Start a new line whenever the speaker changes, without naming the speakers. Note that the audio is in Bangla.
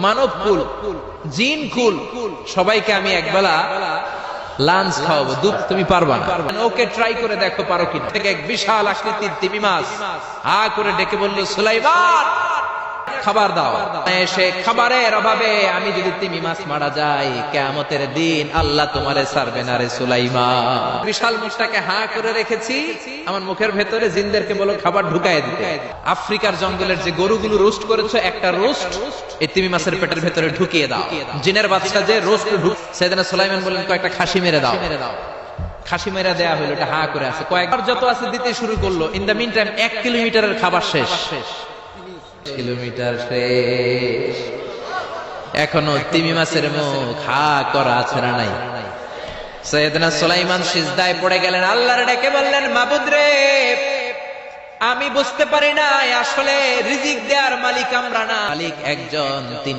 মানব কুল, জিন কুল, সবাইকে আমি একবেলা লাঞ্চ খাওয়াবো। দুধ তুমি পারবা না, ওকে ট্রাই করে দেখো পারো কিনা। থেকে এক বিশাল আকৃতির তিমি মাছ হা করে ডেকে বলল, সুলাইমান খাবার দাও। এসে খাবারের অভাবে আমি যদি তিমি মাছ মারা যাই, কিয়ামতের দিন আল্লাহ তোমারে ছাড়বে না রে সুলাইমান। বিশাল মুখটাকে হা করে রেখেছি, আমার মুখের ভেতরে জিনদেরকে বলো খাবার ঢুকায় দিতে। আফ্রিকার জঙ্গলের যে গরুগুলো রোস্ট করেছো, একটা রোস্ট এই তিমি মাছের পেটের ভেতরে ঢুকিয়ে দাও। জিনের বাচ্চা যে রোস্ট সেদিন সুলাইমান বললেন কয়েকটা খাসি মেরে দাও। খাসি মেরে দেয়া হলো, এটা হা করে আছে। কয়েকবার যত আছে দিতে শুরু করলো। ইন দ্য মিন টাইম 1 কিলোমিটারের খাবার শেষ। কিলোমিটার শেষ, এখনো তিমি মাছের মুখ হা করা আছে না নাই? সাইয়েদনা সুলাইমান সিজদায় পড়ে গেলেন, আল্লাহর ডেকে বললেন, মাবুদ রে, আমি বুঝতে পারি না আসলে রিজিক দেওয়ার মালিক আমরা না, মালিক একজন, তিনি